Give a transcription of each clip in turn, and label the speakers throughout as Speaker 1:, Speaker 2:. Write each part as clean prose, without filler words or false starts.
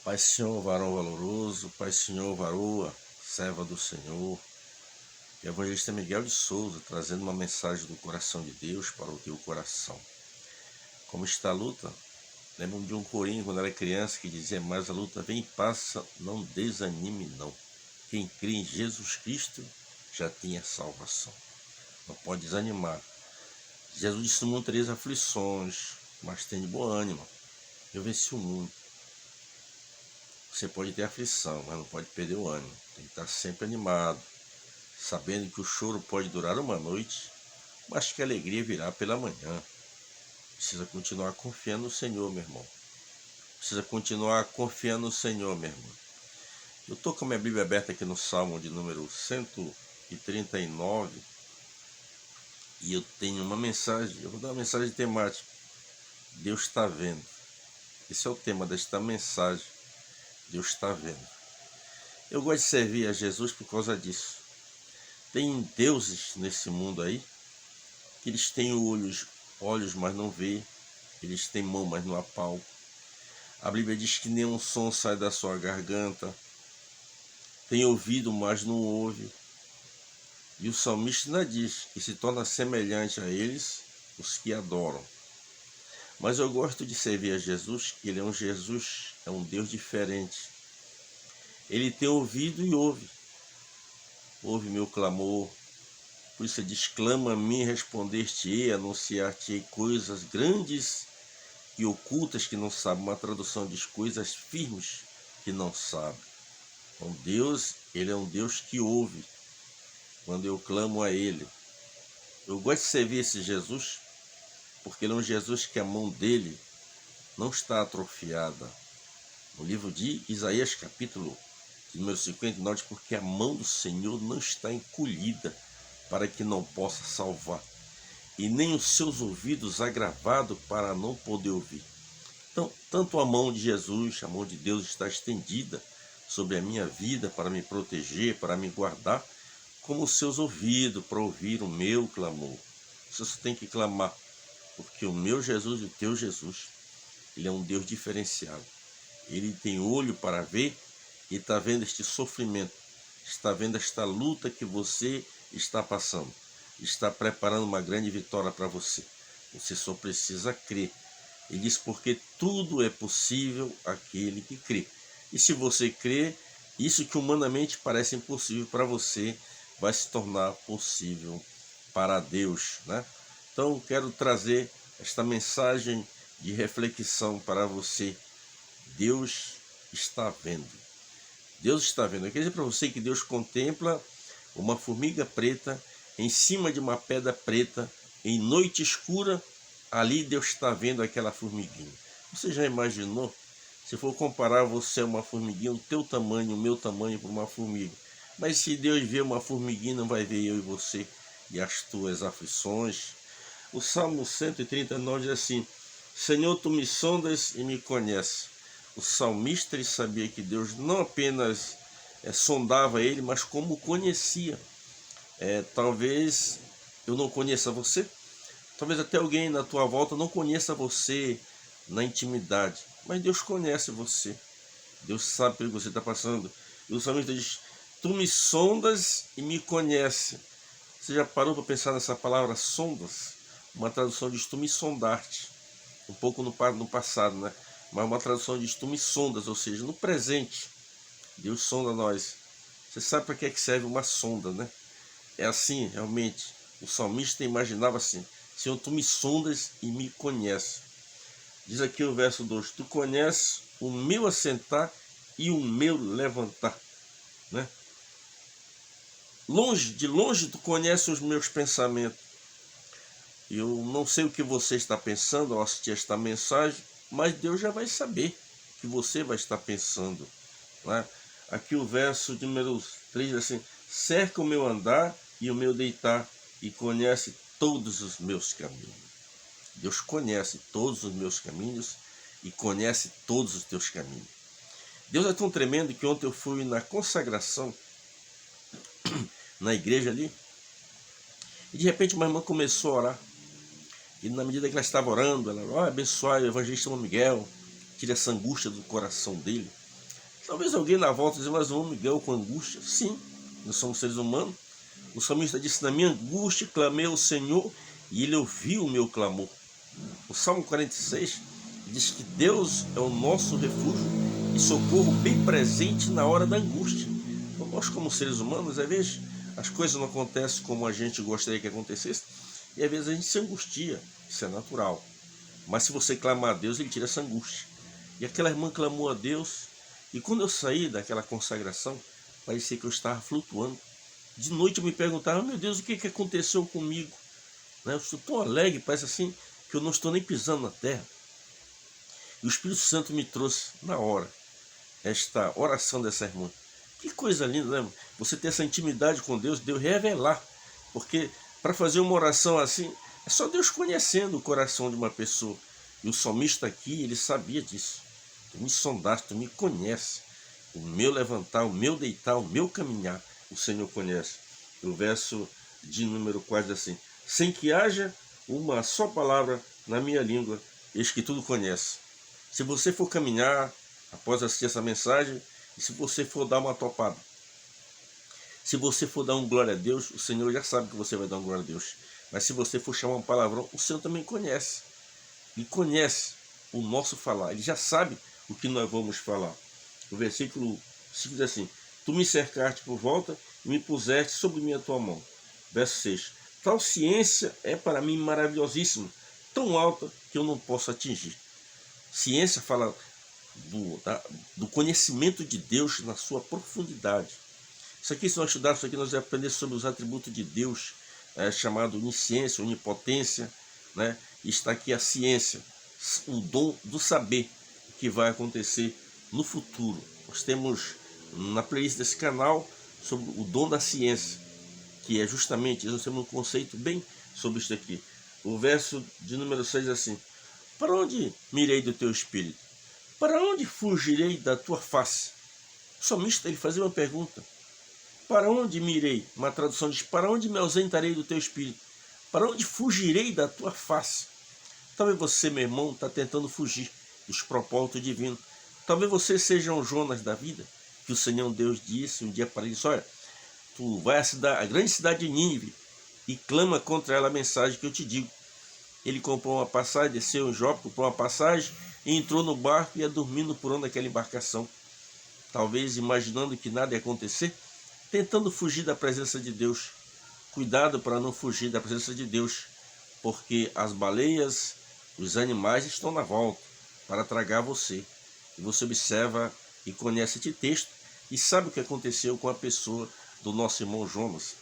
Speaker 1: Pai Senhor, varão valoroso, Pai Senhor, varoa, serva do Senhor, Evangelista Miguel de Souza, trazendo uma mensagem do coração de Deus para o teu coração. Como está a luta? Lembro-me de um corinho quando era criança que dizia: mas a luta vem e passa, não desanime não. Quem crê em Jesus Cristo já tem a salvação. Não pode desanimar. Jesus disse: no mundo tereis aflições, mas tem de bom ânimo. Eu venci o mundo. Você pode ter aflição, mas não pode perder o ânimo. Tem que estar sempre animado, sabendo que o choro pode durar uma noite, mas que a alegria virá pela manhã. Precisa continuar confiando no Senhor, meu irmão. Precisa continuar confiando no Senhor, meu irmão. Eu estou com a minha Bíblia aberta aqui no Salmo de número 139 e eu tenho uma mensagem. Eu vou dar uma mensagem temática. Deus está vendo. Esse é o tema desta mensagem. Deus está vendo. Eu gosto de servir a Jesus por causa disso. Tem deuses nesse mundo aí que eles têm olhos, mas não vê. Eles têm mão, mas não apalpam. A Bíblia diz que nenhum som sai da sua garganta. Tem ouvido, mas não ouve. E o salmista ainda diz que se torna semelhante a eles os que adoram. Mas eu gosto de servir a Jesus, que ele é um Deus diferente. Ele tem ouvido e ouve. Ouve meu clamor. Por isso ele diz: clama a mim, responder-te-ei, anunciar-te-ei coisas grandes e ocultas que não sabe. Uma tradução diz coisas firmes que não sabe. Então Deus, ele é um Deus que ouve quando eu clamo a ele. Eu gosto de servir esse Jesus porque ele é um Jesus que a mão dele não está atrofiada. No livro de Isaías, capítulo número 59, diz: porque a mão do Senhor não está encolhida para que não possa salvar, e nem os seus ouvidos agravados para não poder ouvir. Então, tanto a mão de Jesus, a mão de Deus está estendida sobre a minha vida para me proteger, para me guardar, como os seus ouvidos para ouvir o meu clamor. Você só tem que clamar, porque o meu Jesus e o teu Jesus, ele é um Deus diferenciado. Ele tem olho para ver e está vendo este sofrimento, está vendo esta luta que você está passando, está preparando uma grande vitória para você. Você só precisa crer. Ele diz: porque tudo é possível àquele que crê. E se você crê, isso que humanamente parece impossível para você vai se tornar possível para Deus, né? Então quero trazer esta mensagem de reflexão para você. Deus está vendo. Deus está vendo. Eu quero dizer para você que Deus contempla uma formiga preta em cima de uma pedra preta em noite escura. Ali Deus está vendo aquela formiguinha. Você já imaginou? Se for comparar você a uma formiguinha, o teu tamanho, o meu tamanho para uma formiga. Mas se Deus vê uma formiguinha, não vai ver eu e você e as tuas aflições. O Salmo 139 diz assim: Senhor, tu me sondas e me conheces. O salmista, ele sabia que Deus não apenas sondava ele, mas como o conhecia. Talvez eu não conheça você, talvez até alguém na tua volta não conheça você na intimidade, mas Deus conhece você. Deus sabe pelo que você está passando. E o salmista diz: tu me sondas e me conhece. Você já parou para pensar nessa palavra sondas? Uma tradução diz: tu me sondaste. Um pouco no passado, né? Mas uma tradução diz: tu me sondas, ou seja, no presente. Deus sonda nós. Você sabe para que é que serve uma sonda, né? É assim, realmente. O salmista imaginava assim: Senhor, tu me sondas e me conheces. Diz aqui o verso 2: tu conheces o meu assentar e o meu levantar, né? De longe tu conheces os meus pensamentos. Eu não sei o que você está pensando ao assistir esta mensagem, mas Deus já vai saber o que você vai estar pensando, né? Aqui o verso de número 3 diz assim: cerca o meu andar e o meu deitar, e conhece todos os meus caminhos. Deus conhece todos os meus caminhos e conhece todos os teus caminhos. Deus é tão tremendo que ontem eu fui na consagração, na igreja ali, e de repente uma irmã começou a orar. E na medida que ela estava orando, ela: abençoai o evangelista Miguel, tire essa angústia do coração dele. Talvez alguém na volta diz, mas o homem Miguel com angústia. Sim, nós somos seres humanos. O salmista disse, na minha angústia clamei ao Senhor e Ele ouviu o meu clamor. O Salmo 46 diz que Deus é o nosso refúgio e socorro bem presente na hora da angústia. Então, nós como seres humanos, às vezes as coisas não acontecem como a gente gostaria que acontecesse e às vezes a gente se angustia, isso é natural. Mas se você clamar a Deus, Ele tira essa angústia. E aquela irmã clamou a Deus e quando eu saí daquela consagração, parecia que eu estava flutuando. De noite eu me perguntava, meu Deus, o que aconteceu comigo? Eu estou tão alegre, parece assim, que eu não estou nem pisando na terra. E o Espírito Santo me trouxe na hora esta oração dessa irmã. Que coisa linda, né? Você ter essa intimidade com Deus, Deus revelar. Porque para fazer uma oração assim, é só Deus conhecendo o coração de uma pessoa. E o salmista aqui, ele sabia disso. Tu me sondaste, tu me conhece. O meu levantar, o meu deitar, o meu caminhar, o Senhor conhece. O verso de número 4 diz assim, sem que haja uma só palavra na minha língua, eis que tudo conhece. Se você for caminhar, após assistir essa mensagem, e se você for dar uma topada, se você for dar um glória a Deus, o Senhor já sabe que você vai dar um glória a Deus. Mas se você for chamar um palavrão, o Senhor também conhece. Ele conhece o nosso falar, Ele já sabe o que nós vamos falar. O versículo 5 diz assim, tu me cercaste por volta e me puseste sobre mim a tua mão. Verso 6, tal ciência é para mim maravilhosíssima, tão alta que eu não posso atingir. Ciência fala do conhecimento de Deus na sua profundidade. Isso aqui, se nós estudarmos isso aqui, nós vamos aprender sobre os atributos de Deus, chamado onisciência, onipotência, né? E está aqui a ciência, o dom do saber que vai acontecer no futuro. Nós temos na playlist desse canal sobre o dom da ciência, que é justamente, nós temos um conceito bem sobre isso aqui. O verso de número 6 é assim, para onde mirei do teu espírito? Para onde fugirei da tua face? O salmista, ele fazia uma pergunta. Para onde mirei? Uma tradução diz, para onde me ausentarei do teu espírito? Para onde fugirei da tua face? Talvez você, meu irmão, está tentando fugir dos propósitos divinos. Talvez você seja um Jonas da vida, que o Senhor Deus disse um dia para ele, olha, tu vai à grande cidade de Nínive e clama contra ela a mensagem que eu te digo. Ele comprou uma passagem, desceu em Jope, comprou uma passagem, e entrou no barco e ia dormindo por onde daquela embarcação. Talvez imaginando que nada ia acontecer, tentando fugir da presença de Deus. Cuidado para não fugir da presença de Deus, porque as baleias, os animais estão na volta para tragar você. E você observa e conhece este texto e sabe o que aconteceu com a pessoa do nosso irmão Jonas.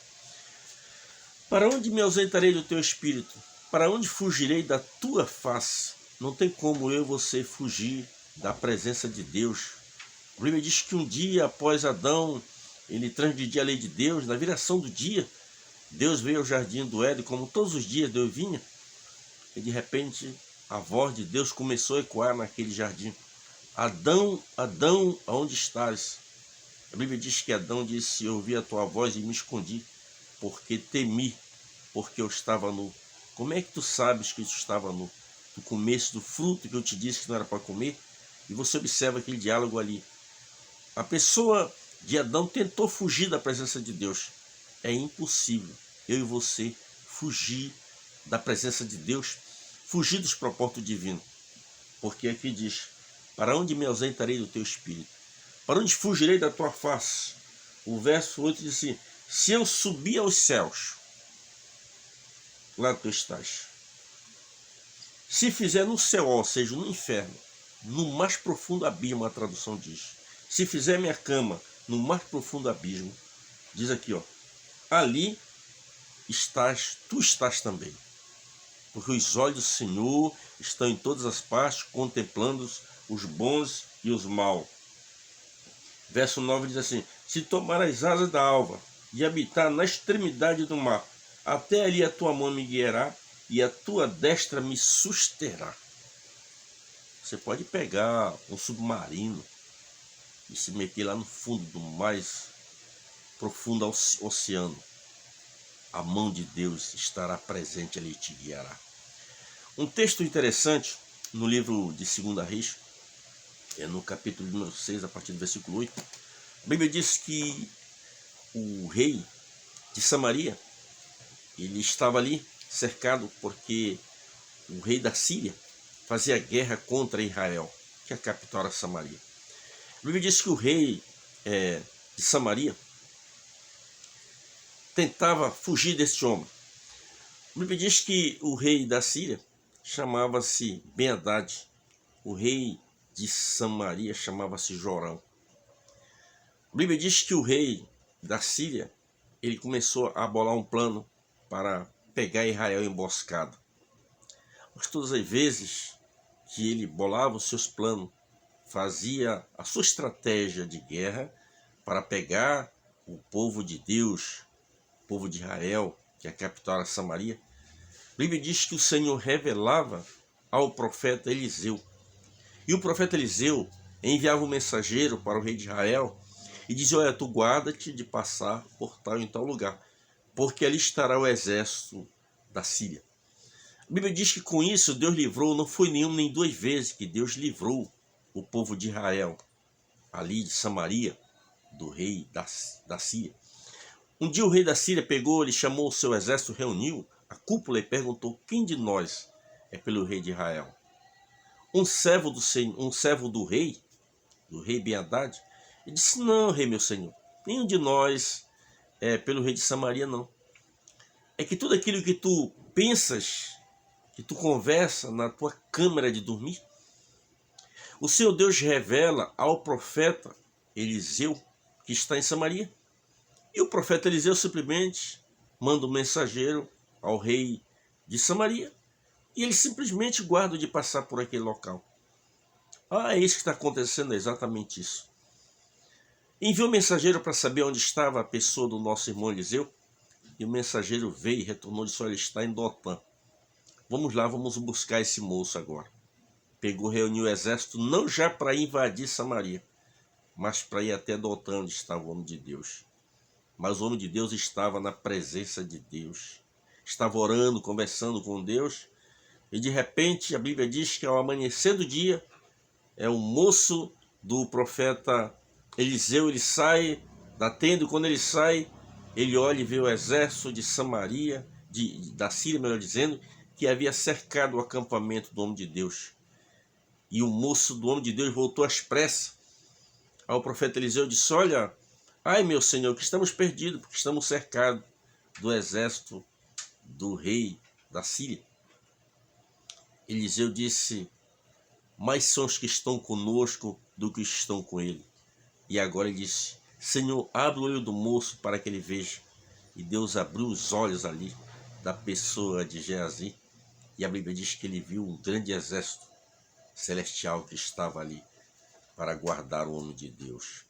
Speaker 1: Para onde me ausentarei do teu espírito? Para onde fugirei da tua face? Não tem como eu e você fugir da presença de Deus. A Bíblia diz que um dia após Adão, ele transgredia a lei de Deus, na viração do dia, Deus veio ao jardim do Éden, como todos os dias Deus vinha, e de repente a voz de Deus começou a ecoar naquele jardim. Adão, Adão, aonde estás? A Bíblia diz que Adão disse, eu ouvi a tua voz e me escondi, porque temi, porque eu estava nu. Como é que tu sabes que tu estava nu? Tu comeste do fruto que eu te disse que não era para comer? E você observa aquele diálogo ali. A pessoa de Adão tentou fugir da presença de Deus. É impossível eu e você fugir da presença de Deus, fugir dos propósitos divinos. Porque aqui diz, para onde me ausentarei do teu espírito? Para onde fugirei da tua face? O verso 8 diz assim, se eu subir aos céus, lá tu estás. Se fizer no céu, ou seja, no inferno, no mais profundo abismo, a tradução diz. Se fizer minha cama no mais profundo abismo, diz aqui, ó, ali estás, tu estás também. Porque os olhos do Senhor estão em todas as partes, contemplando os bons e os maus. Verso 9 diz assim, se tomar as asas da alva e habitar na extremidade do mar, até ali a tua mão me guiará e a tua destra me susterá. Você pode pegar um submarino e se meter lá no fundo do mais profundo oceano. A mão de Deus estará presente ali e te guiará. Um texto interessante no livro de 2 Reis, no capítulo número 6, a partir do versículo 8. A Bíblia diz que o rei de Samaria, ele estava ali cercado porque o rei da Síria fazia guerra contra Israel, que a capital era Samaria. A Bíblia diz que o rei de Samaria tentava fugir desse homem. A Bíblia diz que o rei da Síria chamava-se Ben-Hadad, o rei de Samaria chamava-se Jorão. A Bíblia diz que o rei da Síria, ele começou a bolar um plano para pegar Israel emboscado. Mas todas as vezes que ele bolava os seus planos, fazia a sua estratégia de guerra para pegar o povo de Deus, o povo de Israel, que é a capital era Samaria, a Bíblia diz que o Senhor revelava ao profeta Eliseu. E o profeta Eliseu enviava um mensageiro para o rei de Israel e dizia: olha, tu guarda-te de passar por tal em tal lugar, porque ali estará o exército da Síria. A Bíblia diz que com isso Deus livrou, não foi nenhuma nem duas vezes que Deus livrou o povo de Israel, ali de Samaria, do rei da Síria. Um dia o rei da Síria pegou, ele chamou o seu exército, reuniu a cúpula e perguntou: quem de nós é pelo rei de Israel? Um servo do rei Ben-Hadad, e disse: não, rei meu senhor, nenhum de nós é pelo rei de Samaria, não. É que tudo aquilo que tu pensas, que tu conversa na tua câmara de dormir, o Senhor Deus revela ao profeta Eliseu, que está em Samaria. E o profeta Eliseu simplesmente manda um mensageiro ao rei de Samaria, e ele simplesmente guarda de passar por aquele local. É isso que está acontecendo, é exatamente isso. Enviou o mensageiro para saber onde estava a pessoa do nosso irmão Eliseu, e o mensageiro veio e retornou e disse: olha, ele está em Dotã. Vamos lá, vamos buscar esse moço agora. Pegou, reuniu o exército, não já para invadir Samaria, mas para ir até Dotã, onde estava o homem de Deus. Mas o homem de Deus estava na presença de Deus. Estava orando, conversando com Deus, e de repente a Bíblia diz que ao amanhecer do dia, o moço do profeta Eliseu, ele sai da tenda, e quando ele sai, ele olha e vê o exército de Samaria, da Síria, melhor dizendo, que havia cercado o acampamento do homem de Deus. E o moço do homem de Deus voltou às pressas ao profeta Eliseu e disse: olha, ai meu senhor, que estamos perdidos, porque estamos cercados do exército do rei da Síria. Eliseu disse: mais são os que estão conosco do que os que estão com ele. E agora ele disse: Senhor, abre o olho do moço para que ele veja. E Deus abriu os olhos ali da pessoa de Geazi, e a Bíblia diz que ele viu um grande exército celestial que estava ali para guardar o homem de Deus.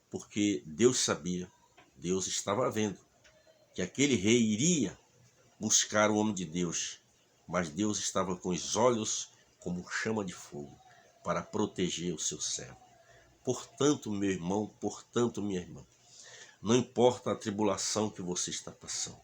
Speaker 1: Porque Deus sabia, Deus estava vendo que aquele rei iria buscar o homem de Deus, mas Deus estava com os olhos como chama de fogo para proteger o seu servo. Portanto, meu irmão, portanto, minha irmã, não importa a tribulação que você está passando,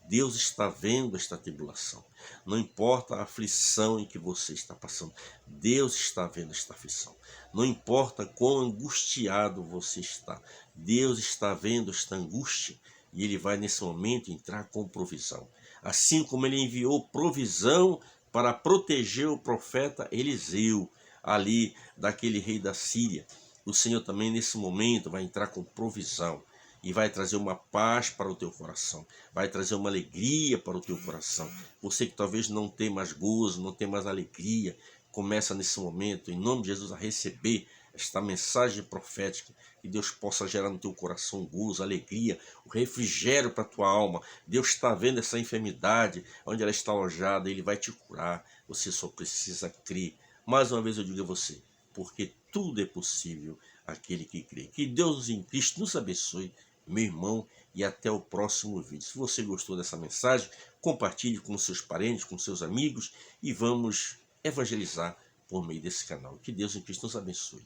Speaker 1: Deus está vendo esta tribulação. Não importa a aflição em que você está passando, Deus está vendo esta aflição. Não importa quão angustiado você está, Deus está vendo esta angústia e Ele vai nesse momento entrar com provisão. Assim como Ele enviou provisão para proteger o profeta Eliseu, ali daquele rei da Síria, o Senhor também nesse momento vai entrar com provisão e vai trazer uma paz para o teu coração, vai trazer uma alegria para o teu coração. Você que talvez não tem mais gozo, não tem mais alegria, começa nesse momento, em nome de Jesus, a receber esta mensagem profética, que Deus possa gerar no teu coração gozo, alegria, o refrigério para a tua alma. Deus está vendo essa enfermidade, onde ela está alojada, Ele vai te curar, você só precisa crer. Mais uma vez eu digo a você, porque tudo é possível àquele que crê. Que Deus em Cristo nos abençoe, meu irmão, e até o próximo vídeo. Se você gostou dessa mensagem, compartilhe com seus parentes, com seus amigos, e vamos evangelizar por meio desse canal. Que Deus em Cristo nos abençoe.